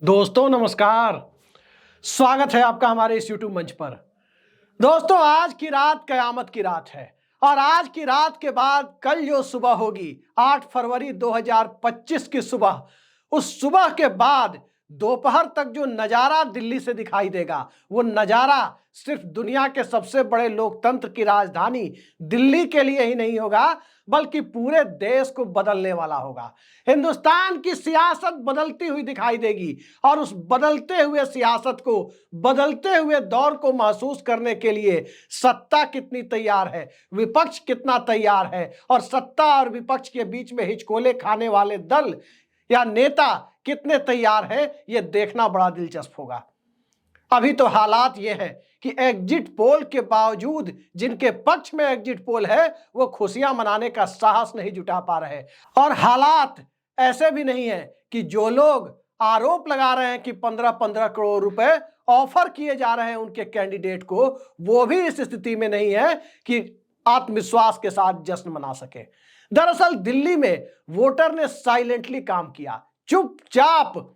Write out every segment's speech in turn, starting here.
दोस्तों नमस्कार। स्वागत है आपका हमारे इस YouTube मंच पर। दोस्तों आज की रात कयामत की रात है और आज की रात के बाद कल जो सुबह होगी 8 फरवरी 2025 की सुबह, उस सुबह के बाद दोपहर तक जो नजारा दिल्ली से दिखाई देगा वो नजारा सिर्फ दुनिया के सबसे बड़े लोकतंत्र की राजधानी दिल्ली के लिए ही नहीं होगा बल्कि पूरे देश को बदलने वाला होगा। हिंदुस्तान की सियासत बदलती हुई दिखाई देगी और उस बदलते हुए सियासत को, बदलते हुए दौर को महसूस करने के लिए सत्ता कितनी तैयार है, विपक्ष कितना तैयार है और सत्ता और विपक्ष के बीच में हिचकोले खाने वाले दल या नेता कितने तैयार है, यह देखना बड़ा दिलचस्प होगा। अभी तो हालात ये है कि एग्जिट पोल के बावजूद जिनके पक्ष में एग्जिट पोल है वो खुशियां मनाने का साहस नहीं जुटा पा रहे और हालात ऐसे भी नहीं है कि जो लोग आरोप लगा रहे हैं कि 15-15 करोड़ रुपए ऑफर किए जा रहे हैं उनके कैंडिडेट को, वो भी इस स्थिति में नहीं है कि आत्मविश्वास के साथ जश्न मना सके। दरअसल दिल्ली में वोटर ने साइलेंटली काम किया, चुपचाप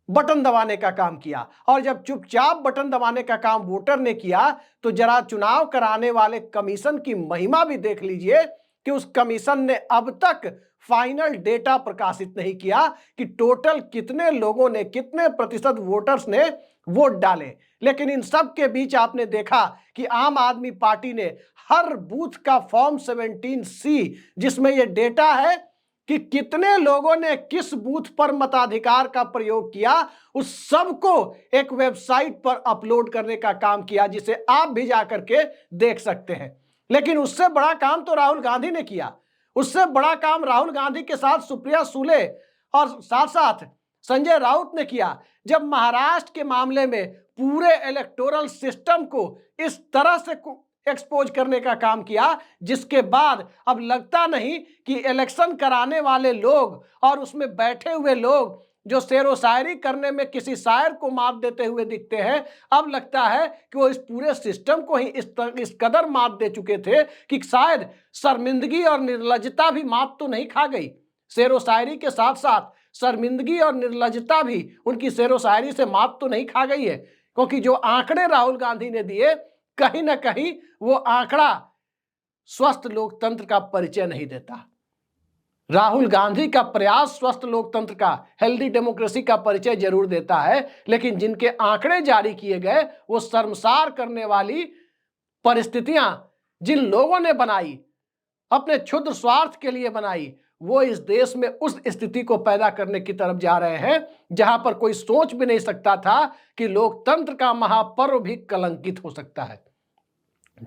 बटन दबाने का काम किया और जब चुपचाप बटन दबाने का काम वोटर ने किया तो जरा चुनाव कराने वाले कमीशन की महिमा भी देख लीजिए कि उस कमीशन ने अब तक फाइनल डेटा प्रकाशित नहीं किया कि टोटल कितने लोगों ने, कितने प्रतिशत वोटर्स ने वोट डाले। लेकिन इन सब के बीच आपने देखा कि आम आदमी पार्टी ने हर बूथ का फॉर्म 17C जिसमें यह डेटा है कि कितने लोगों ने किस बूथ पर मताधिकार का प्रयोग किया, उस सब को एक वेबसाइट पर अपलोड करने का काम किया जिसे आप भी जाकर के देख सकते हैं। लेकिन उससे बड़ा काम तो राहुल गांधी ने किया, उससे बड़ा काम राहुल गांधी के साथ सुप्रिया सुले और साथ साथ संजय राउत ने किया जब महाराष्ट्र के मामले में पूरे इलेक्टोरल सिस्टम को इस तरह से एक्सपोज करने का काम किया जिसके बाद अब लगता नहीं कि इलेक्शन कराने वाले लोग और उसमें बैठे हुए लोग जो शेरो शायरी करने में किसी शायर को मात देते हुए दिखते हैं, अब लगता है कि वो इस पूरे सिस्टम को ही इस कदर मात दे चुके थे कि शायद शर्मिंदगी और निर्लज्जता भी मात तो नहीं खा गई। शेरो शायरी के साथ साथ शर्मिंदगी और निर्लज्जता भी उनकी शेरो शायरी से मात तो नहीं खा गई है, क्योंकि जो आंकड़े राहुल गांधी ने दिए कहीं ना कहीं वो आंकड़ा स्वस्थ लोकतंत्र का परिचय नहीं देता। राहुल गांधी का प्रयास स्वस्थ लोकतंत्र का, हेल्दी डेमोक्रेसी का परिचय जरूर देता है, लेकिन जिनके आंकड़े जारी किए गए वो शर्मसार करने वाली परिस्थितियां जिन लोगों ने बनाई, अपने क्षुद्र स्वार्थ के लिए बनाई, वो इस देश में उस स्थिति को पैदा करने की तरफ जा रहे हैं जहां पर कोई सोच भी नहीं सकता था कि लोकतंत्र का महापर्व भी कलंकित हो सकता है।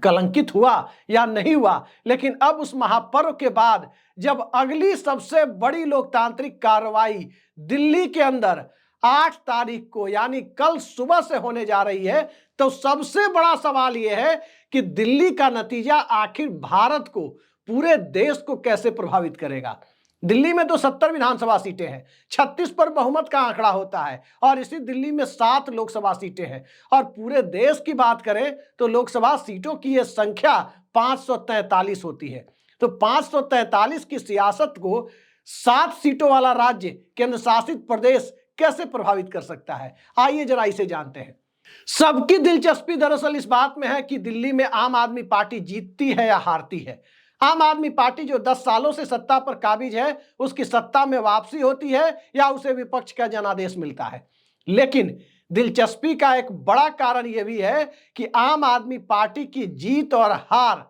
कलंकित हुआ या नहीं हुआ, लेकिन अब उस महापर्व के बाद जब अगली सबसे बड़ी लोकतांत्रिक कार्रवाई दिल्ली के अंदर 8 तारीख को यानी कल सुबह से होने जा रही है, तो सबसे बड़ा सवाल यह है कि दिल्ली का नतीजा आखिर भारत को, पूरे देश को कैसे प्रभावित करेगा। दिल्ली में तो 70 विधानसभा सीटें हैं, 36 पर बहुमत का आंकड़ा होता है और इसी दिल्ली में 7 लोकसभा सीटें हैं और पूरे देश की बात करें तो लोकसभा सीटों की यह संख्या 543 होती है। तो 543 की सियासत को 7 सीटों वाला राज्य, केंद्र शासित प्रदेश कैसे प्रभावित कर सकता है, आइए जरा इसे जानते हैं। सबकी दिलचस्पी दरअसल इस बात में है कि दिल्ली में आम आदमी पार्टी जीतती है या हारती है। आम आदमी पार्टी जो 10 सालों से सत्ता पर काबिज है, उसकी सत्ता में वापसी होती है या उसे विपक्ष का जनादेश मिलता है। लेकिन दिलचस्पी का एक बड़ा कारण यह भी है कि आम आदमी पार्टी की जीत और हार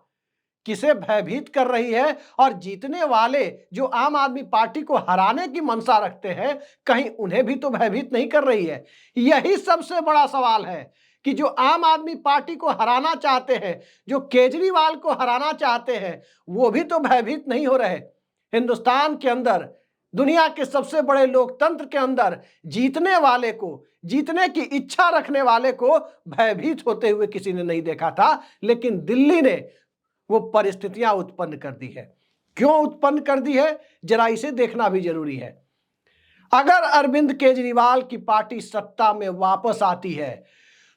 किसे भयभीत कर रही है और जीतने वाले जो आम आदमी पार्टी को हराने की मंशा रखते हैं, कहीं उन्हें भी तो भयभीत नहीं कर रही है। यही सबसे बड़ा सवाल है कि जो आम आदमी पार्टी को हराना चाहते हैं, जो केजरीवाल को हराना चाहते हैं, वो भी तो भयभीत नहीं हो रहे। हिंदुस्तान के अंदर, दुनिया के सबसे बड़े लोकतंत्र के अंदर जीतने वाले को, जीतने की इच्छा रखने वाले को भयभीत होते हुए किसी ने नहीं देखा था, लेकिन दिल्ली ने वो परिस्थितियां उत्पन्न कर दी है। क्यों उत्पन्न कर दी है, जरा इसे देखना भी जरूरी है। अगर अरविंद केजरीवाल की पार्टी सत्ता में वापस आती है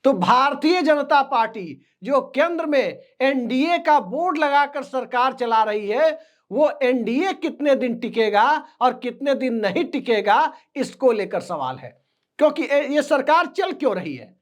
तो भारतीय जनता पार्टी जो केंद्र में एनडीए का बोर्ड लगाकर सरकार चला रही है, वो एनडीए कितने दिन टिकेगा और कितने दिन नहीं टिकेगा, इसको लेकर सवाल है। क्योंकि ये सरकार चल क्यों रही है?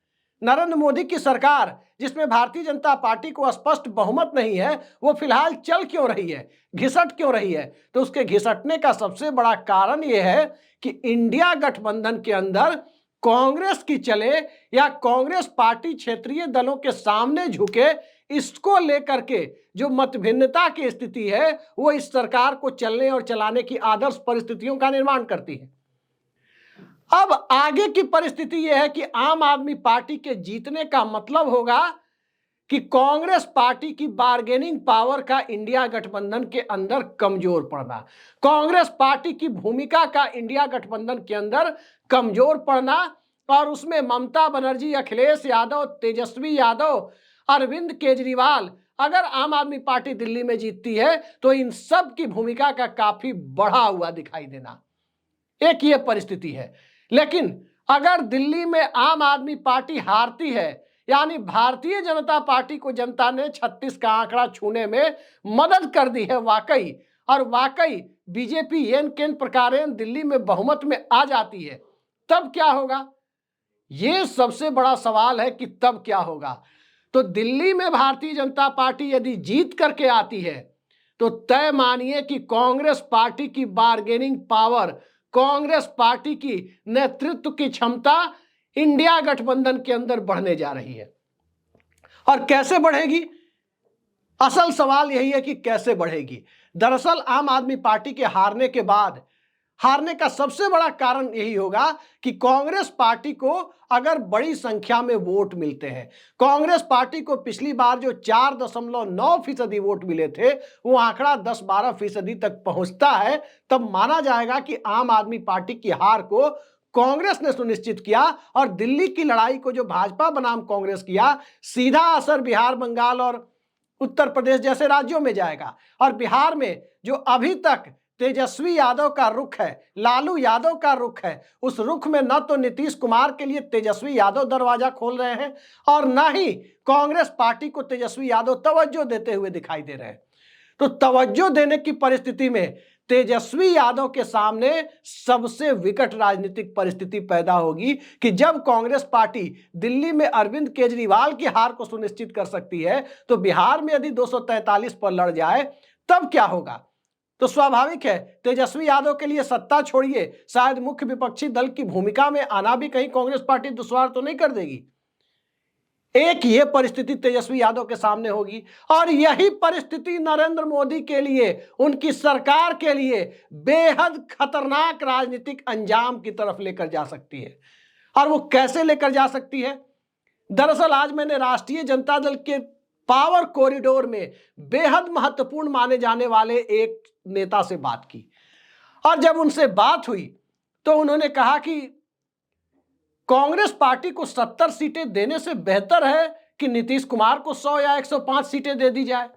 नरेंद्र मोदी की सरकार, जिसमें भारतीय जनता पार्टी को स्पष्ट बहुमत नहीं है, वो फिलहाल चल क्यों रही है, घिसट क्यों रही है? तो उसके घिसटने का सबसे बड़ा कारण यह है कि इंडिया गठबंधन के अंदर कांग्रेस की चले या कांग्रेस पार्टी क्षेत्रीय दलों के सामने झुके, इसको लेकर के जो मतभिन्नता की स्थिति है वो इस सरकार को चलने और चलाने की आदर्श परिस्थितियों का निर्माण करती है। अब आगे की परिस्थिति यह है कि आम आदमी पार्टी के जीतने का मतलब होगा कि कांग्रेस पार्टी की बार्गेनिंग पावर का इंडिया गठबंधन के अंदर कमजोर पड़ना, कांग्रेस पार्टी की भूमिका का इंडिया गठबंधन के अंदर कमजोर पड़ना, और उसमें ममता बनर्जी, अखिलेश यादव, तेजस्वी यादव, अरविंद केजरीवाल, अगर आम आदमी पार्टी दिल्ली में जीतती है तो इन सब की भूमिका का काफी बढ़ा हुआ दिखाई देना, एक ये परिस्थिति है। लेकिन अगर दिल्ली में आम आदमी पार्टी हारती है, यानी भारतीय जनता पार्टी को जनता ने 36 का आंकड़ा छूने में मदद कर दी है वाकई, और वाकई बीजेपी येन केन प्रकारेण दिल्ली में बहुमत में आ जाती है, तब क्या होगा? यह सबसे बड़ा सवाल है कि तब क्या होगा। तो दिल्ली में भारतीय जनता पार्टी यदि जीत करके आती है तो तय मानिए कि कांग्रेस पार्टी की बार्गेनिंग पावर, कांग्रेस पार्टी की नेतृत्व की क्षमता इंडिया गठबंधन के अंदर बढ़ने जा रही है। और कैसे बढ़ेगी? असल सवाल यही है कि कैसे बढ़ेगी। दरअसल आम आदमी पार्टी के हारने के बाद, हारने का सबसे बड़ा कारण यही होगा कि कांग्रेस पार्टी को अगर बड़ी संख्या में वोट मिलते हैं, कांग्रेस पार्टी को पिछली बार जो 4.9% वोट मिले थे वो आंकड़ा 10-12% तक पहुंचता है, तब माना जाएगा कि आम आदमी पार्टी की हार को कांग्रेस ने सुनिश्चित किया, और दिल्ली की लड़ाई को जो भाजपा बनाम कांग्रेस किया, सीधा असर बिहार, बंगाल और उत्तर प्रदेश जैसे राज्यों में जाएगा। और बिहार में जो अभी तक तेजस्वी यादव का रुख है, लालू यादव का रुख है, उस रुख में न तो नीतीश कुमार के लिए तेजस्वी यादव दरवाजा खोल रहे हैं और न ही कांग्रेस पार्टी को तेजस्वी यादव तवज्जो देते हुए दिखाई दे रहे हैं। तो तवज्जो देने की परिस्थिति में तेजस्वी यादव के सामने सबसे विकट राजनीतिक परिस्थिति पैदा होगी कि जब कांग्रेस पार्टी दिल्ली में अरविंद केजरीवाल की हार को सुनिश्चित कर सकती है, तो बिहार में यदि 243 पर लड़ जाए तब क्या होगा? तो स्वाभाविक है तेजस्वी यादव के लिए सत्ता छोड़िए, शायद मुख्य विपक्षी दल की भूमिका में आना भी कहीं कांग्रेस पार्टी दुश्वार तो नहीं कर देगी। एक ये परिस्थिति तेजस्वी यादव के सामने होगी, और यही परिस्थिति नरेंद्र मोदी के लिए, उनकी सरकार के लिए बेहद खतरनाक राजनीतिक अंजाम की तरफ लेकर जा सकती है। और वो कैसे लेकर जा सकती है? दरअसल आज मैंने राष्ट्रीय जनता दल के पावर कॉरिडोर में बेहद महत्वपूर्ण माने जाने वाले एक नेता से बात की, और जब उनसे बात हुई तो उन्होंने कहा कि कांग्रेस पार्टी को 70 सीटें देने से बेहतर है कि नीतीश कुमार को 100 या 105 सीटें दे दी जाए,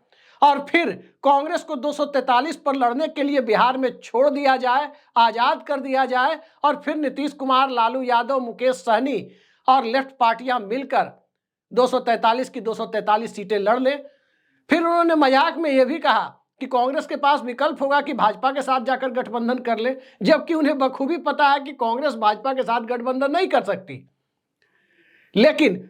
और फिर कांग्रेस को 243 पर लड़ने के लिए बिहार में छोड़ दिया जाए, आजाद कर दिया जाए, और फिर नीतीश कुमार, लालू यादव, मुकेश सहनी और लेफ्ट पार्टियां मिलकर 243 की 243 सीटें लड़ ले। फिर उन्होंने मजाक में यह भी कहा कि कांग्रेस के पास विकल्प होगा कि भाजपा के साथ जाकर गठबंधन कर ले, जबकि उन्हें बखूबी पता है कि कांग्रेस भाजपा के साथ गठबंधन नहीं कर सकती। लेकिन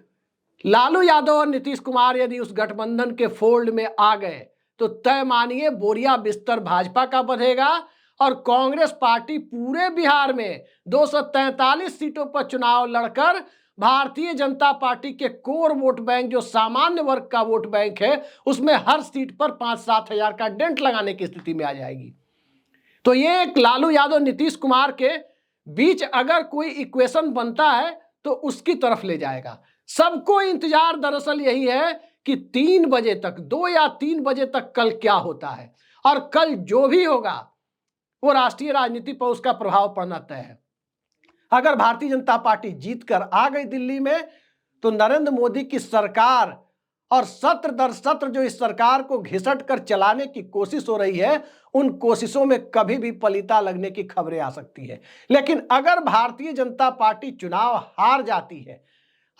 लालू यादव और नीतीश कुमार यदि उस गठबंधन के फोल्ड में आ गए तो तय मानिए बोरिया बिस्तर भाजपा का बंधेगा, और कांग्रेस पार्टी पूरे बिहार में 243 सीटों पर चुनाव लड़कर भारतीय जनता पार्टी के कोर वोट बैंक, जो सामान्य वर्ग का वोट बैंक है, उसमें हर सीट पर 5-7 हजार का डेंट लगाने की स्थिति में आ जाएगी। तो ये एक लालू यादव, नीतीश कुमार के बीच अगर कोई इक्वेशन बनता है तो उसकी तरफ ले जाएगा। सबको इंतजार दरअसल यही है कि 3 बजे तक, 2 या 3 बजे तक कल क्या होता है, और कल जो भी होगा वो राष्ट्रीय राजनीति पर उसका प्रभाव पड़ना तय है। अगर भारतीय जनता पार्टी जीत कर आ गई दिल्ली में तो नरेंद्र मोदी की सरकार और सत्र दर सत्र जो इस सरकार को घिसट कर चलाने की कोशिश हो रही है, उन कोशिशों में कभी भी पलीता लगने की खबरें आ सकती है। लेकिन अगर भारतीय जनता पार्टी चुनाव हार जाती है,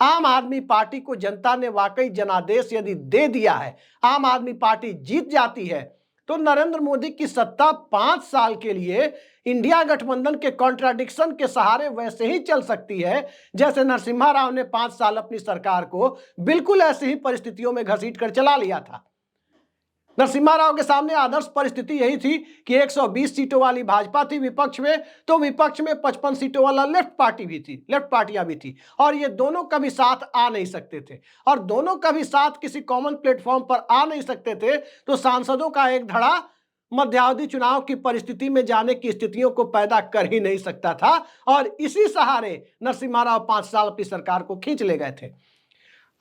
आम आदमी पार्टी को जनता ने वाकई जनादेश यदि दे दिया है, आम आदमी पार्टी जीत जाती है, तो नरेंद्र मोदी की सत्ता 5 साल के लिए इंडिया गठबंधन के कॉन्ट्राडिक्शन के सहारे वैसे ही चल सकती है जैसे नरसिम्हा राव ने 5 साल अपनी सरकार को बिल्कुल ऐसी ही परिस्थितियों में घसीट कर चला लिया था। नरसिम्हा राव के सामने आदर्श परिस्थिति यही थी कि 120 सीटों वाली भाजपा थी विपक्ष में, तो विपक्ष में 55 सीटों वाला लेफ्ट पार्टियां भी थी और ये दोनों कभी साथ आ नहीं सकते थे और दोनों कभी साथ किसी कॉमन प्लेटफॉर्म पर आ नहीं सकते थे, तो सांसदों का एक धड़ा मध्यावधि चुनाव की परिस्थिति में जाने की स्थितियों को पैदा कर ही नहीं सकता था और इसी सहारे नरसिम्हा राव 5 साल अपनी सरकार को खींच ले गए थे।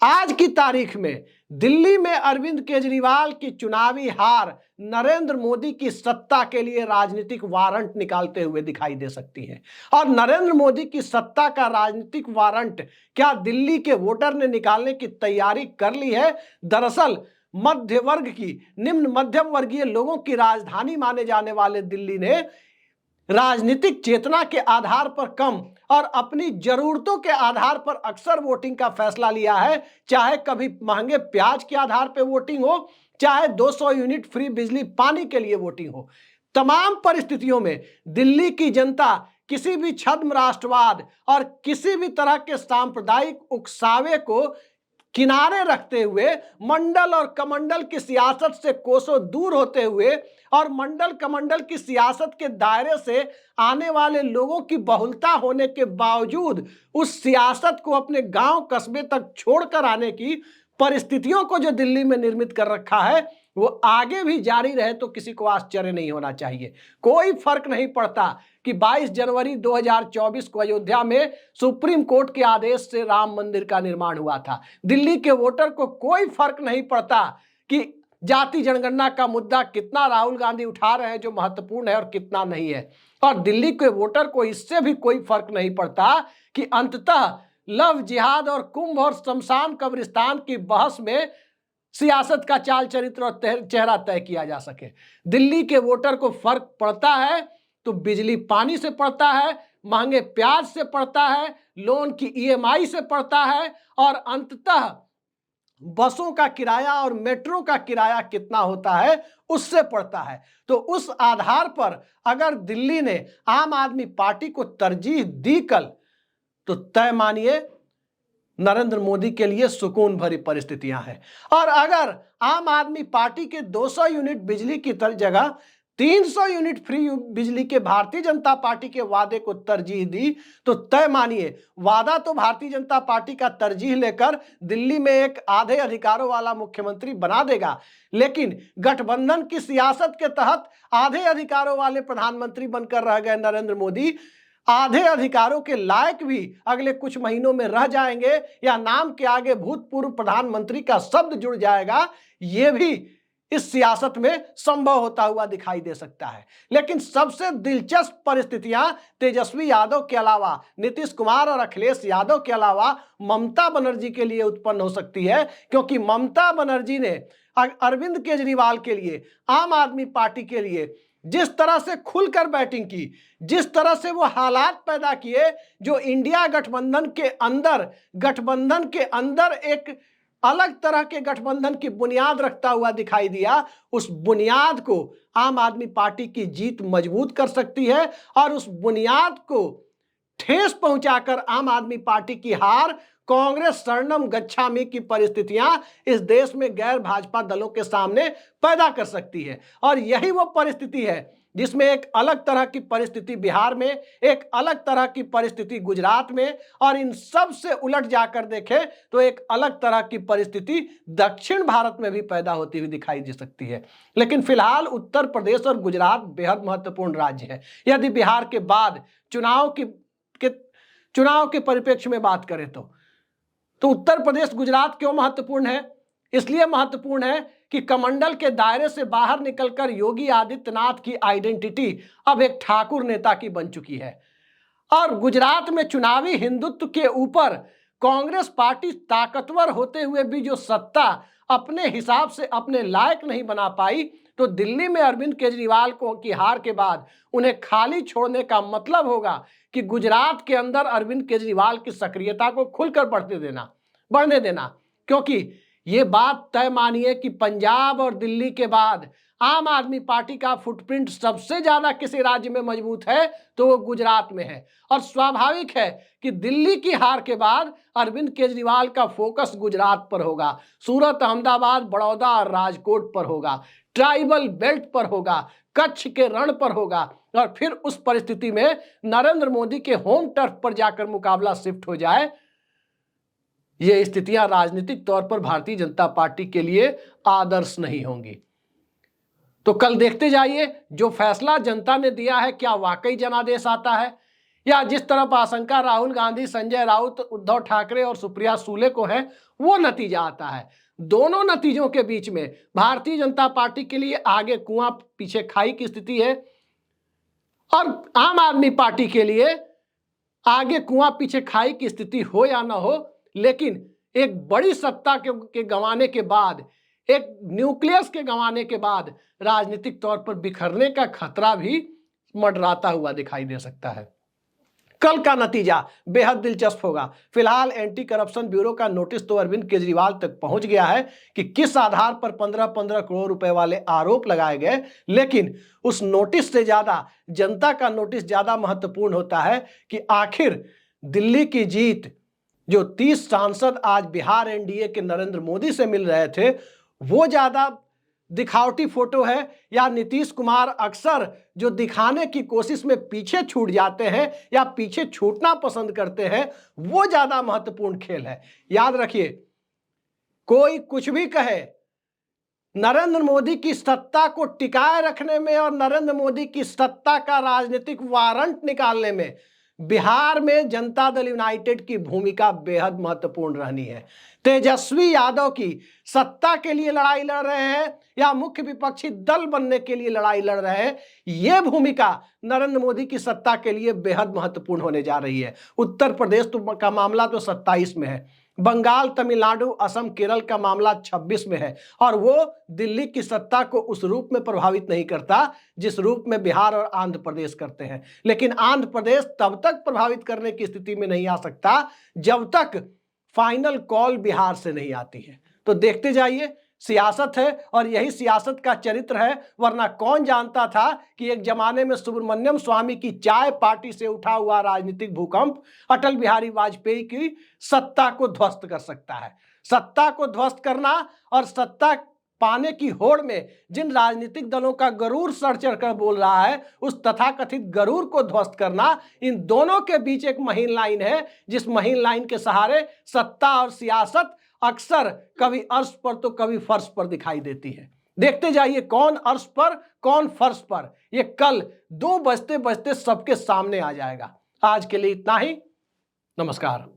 आज की तारीख में दिल्ली में अरविंद केजरीवाल की चुनावी हार नरेंद्र मोदी की सत्ता के लिए राजनीतिक वारंट निकालते हुए दिखाई दे सकती है और नरेंद्र मोदी की सत्ता का राजनीतिक वारंट क्या दिल्ली के वोटर ने निकालने की तैयारी कर ली है? दरअसल मध्य वर्ग की, निम्न मध्यम वर्गीय लोगों की राजधानी माने जाने वाले दिल्ली ने राजनीतिक चेतना के आधार पर कम और अपनी जरूरतों के आधार पर अक्सर वोटिंग का फैसला लिया है, चाहे कभी महंगे प्याज के आधार पर वोटिंग हो, चाहे 200 यूनिट फ्री बिजली पानी के लिए वोटिंग हो। तमाम परिस्थितियों में दिल्ली की जनता किसी भी छद्म राष्ट्रवाद और किसी भी तरह के सांप्रदायिक उकसावे को किनारे रखते हुए मंडल और कमंडल की सियासत से कोसों दूर होते हुए और मंडल कमंडल की सियासत के दायरे से आने वाले लोगों की बहुलता होने के बावजूद उस सियासत को अपने गांव कस्बे तक छोड़कर आने की परिस्थितियों को जो दिल्ली में निर्मित कर रखा है वो आगे भी जारी रहे तो किसी को आश्चर्य नहीं होना चाहिए। कोई फर्क नहीं पड़ता कि 22 जनवरी 2024 को अयोध्या में सुप्रीम कोर्ट के आदेश से राम मंदिर का निर्माण हुआ था। दिल्ली के वोटर को कोई फर्क नहीं पड़ता कि जाति जनगणना का मुद्दा कितना राहुल गांधी उठा रहे हैं जो महत्वपूर्ण है और कितना नहीं है, और दिल्ली के वोटर को इससे भी कोई फर्क नहीं पड़ता कि अंततः लव जिहाद और कुंभ और शमशान कब्रिस्तान की बहस में सियासत का चाल चरित्र और चेहरा तय किया जा सके। दिल्ली के वोटर को फर्क पड़ता है तो बिजली पानी से पड़ता है, महंगे प्याज से पड़ता है, लोन की ईएमआई से पड़ता है और अंततः बसों का किराया और मेट्रो का किराया कितना होता है उससे पड़ता है। तो उस आधार पर अगर दिल्ली ने आम आदमी पार्टी को तरजीह दी कल, तो तय मानिए नरेंद्र मोदी के लिए सुकून भरी परिस्थितियां हैं। और अगर आम आदमी पार्टी के 200 यूनिट बिजली की जगह 300 यूनिट फ्री बिजली के भारतीय जनता पार्टी के वादे को तरजीह दी, तो तय मानिए वादा तो भारतीय जनता पार्टी का तरजीह लेकर दिल्ली में एक आधे अधिकारों वाला मुख्यमंत्री बना देगा, लेकिन गठबंधन की सियासत के तहत आधे अधिकारों वाले प्रधानमंत्री बनकर रह गए नरेंद्र मोदी आधे अधिकारों के लायक भी अगले कुछ महीनों में रह जाएंगे या नाम के आगे भूतपूर्व प्रधानमंत्री का शब्द जुड़ जाएगा, यह भी इस सियासत में संभव होता हुआ दिखाई दे सकता है। लेकिन सबसे दिलचस्प परिस्थितियां तेजस्वी यादव के अलावा, नीतीश कुमार और अखिलेश यादव के अलावा ममता बनर्जी के लिए उत्पन्न हो सकती है, क्योंकि ममता बनर्जी ने अरविंद केजरीवाल के लिए, आम आदमी पार्टी के लिए जिस तरह से खुलकर बैटिंग की, जिस तरह से वो हालात पैदा किए जो इंडिया गठबंधन के अंदर एक अलग तरह के गठबंधन की बुनियाद रखता हुआ दिखाई दिया, उस बुनियाद को आम आदमी पार्टी की जीत मजबूत कर सकती है और उस बुनियाद को ठेस पहुंचाकर आम आदमी पार्टी की हार, कांग्रेस शरणम गच्छामि की परिस्थितियां इस देश में गैर भाजपा दलों के सामने पैदा कर सकती है। और यही वो परिस्थिति है जिसमें एक अलग तरह की परिस्थिति बिहार में, एक अलग तरह की परिस्थिति गुजरात में, और इन सब से उलट जाकर देखें तो एक अलग तरह की परिस्थिति दक्षिण भारत में भी पैदा होती हुई दिखाई दे सकती है। लेकिन फिलहाल उत्तर प्रदेश और गुजरात बेहद महत्वपूर्ण राज्य है। यदि बिहार के बाद चुनाव के परिप्रेक्ष्य में बात करें तो उत्तर प्रदेश गुजरात क्यों महत्वपूर्ण है? इसलिए महत्वपूर्ण है कि कमंडल के दायरे से बाहर निकलकर योगी आदित्यनाथ की आइडेंटिटी अब एक ठाकुर नेता की बन चुकी है और गुजरात में चुनावी हिंदुत्व के ऊपर कांग्रेस पार्टी ताकतवर होते हुए भी जो सत्ता अपने हिसाब से अपने लायक नहीं बना पाई, तो दिल्ली में अरविंद केजरीवाल की हार के बाद उन्हें खाली छोड़ने का मतलब होगा कि गुजरात के अंदर अरविंद केजरीवाल की सक्रियता को खुलकर बढ़ने देना, क्योंकि ये बात तय मानिए कि पंजाब और दिल्ली के बाद आम आदमी पार्टी का फुटप्रिंट सबसे ज्यादा किसी राज्य में मजबूत है तो वो गुजरात में है। और स्वाभाविक है कि दिल्ली की हार के बाद अरविंद केजरीवाल का फोकस गुजरात पर होगा, सूरत, अहमदाबाद, बड़ौदा और राजकोट पर होगा, ट्राइबल बेल्ट पर होगा, कच्छ के रण पर होगा। और फिर उस परिस्थिति में नरेंद्र मोदी के होम टर्फ पर जाकर मुकाबला शिफ्ट हो जाए, ये स्थितियां राजनीतिक तौर पर भारतीय जनता पार्टी के लिए आदर्श नहीं होंगी। तो कल देखते जाइए जो फैसला जनता ने दिया है क्या वाकई जनादेश आता है, या जिस तरफ आशंका राहुल गांधी, संजय राउत, उद्धव ठाकरे और सुप्रिया सूले को है वो नतीजा आता है। दोनों नतीजों के बीच में भारतीय जनता पार्टी के लिए आगे कुआं पीछे खाई की स्थिति है और आम आदमी पार्टी के लिए आगे कुआं पीछे खाई की स्थिति हो या ना हो, लेकिन एक बड़ी सत्ता के गंवाने के बाद, एक न्यूक्लियस के गंवाने के बाद राजनीतिक तौर पर बिखरने का खतरा भी मंडराता हुआ दिखाई दे सकता है। कल का नतीजा बेहद दिलचस्प होगा। फिलहाल एंटी करप्शन ब्यूरो का नोटिस तो अरविंद केजरीवाल तक पहुंच गया है कि किस आधार पर 15-15 करोड़ रुपए वाले आरोप लगाए गए, लेकिन उस नोटिस से ज्यादा जनता का नोटिस ज्यादा महत्वपूर्ण होता है कि आखिर दिल्ली की जीत, जो 30 सांसद आज बिहार एनडीए के नरेंद्र मोदी से मिल रहे थे, वो ज्यादा दिखावटी फोटो है या नीतीश कुमार अक्सर जो दिखाने की कोशिश में पीछे छूट जाते हैं या पीछे छूटना पसंद करते हैं, वो ज्यादा महत्वपूर्ण खेल है। याद रखिए, कोई कुछ भी कहे, नरेंद्र मोदी की सत्ता को टिकाए रखने में और नरेंद्र मोदी की सत्ता का राजनीतिक वारंट निकालने में बिहार में जनता दल यूनाइटेड की भूमिका बेहद महत्वपूर्ण रहनी है। तेजस्वी यादव की सत्ता के लिए लड़ाई लड़ रहे हैं या मुख्य विपक्षी दल बनने के लिए लड़ाई लड़ रहे हैं, यह भूमिका नरेंद्र मोदी की सत्ता के लिए बेहद महत्वपूर्ण होने जा रही है। उत्तर प्रदेश का मामला तो 27 में है, बंगाल, तमिलनाडु, असम, केरल का मामला 26 में है, और वो दिल्ली की सत्ता को उस रूप में प्रभावित नहीं करता जिस रूप में बिहार और आंध्र प्रदेश करते हैं। लेकिन आंध्र प्रदेश तब तक प्रभावित करने की स्थिति में नहीं आ सकता जब तक फाइनल कॉल बिहार से नहीं आती है। तो देखते जाइए, सियासत है और यही सियासत का चरित्र है, वरना कौन जानता था कि एक जमाने में सुब्रमण्यम स्वामी की चाय पार्टी से उठा हुआ राजनीतिक भूकंप अटल बिहारी वाजपेयी की सत्ता को ध्वस्त कर सकता है। सत्ता को ध्वस्त करना और सत्ता पाने की होड़ में जिन राजनीतिक दलों का गरूर सर चढ़कर बोल रहा है, उस तथाकथित गरूर को ध्वस्त करना, इन दोनों के बीच एक महीन लाइन है, जिस महीन लाइन के सहारे सत्ता और सियासत अक्सर कभी अर्श पर तो कभी फर्श पर दिखाई देती है। देखते जाइए कौन अर्श पर कौन फर्श पर, ये कल 2 बजते बजते सबके सामने आ जाएगा। आज के लिए इतना ही, नमस्कार।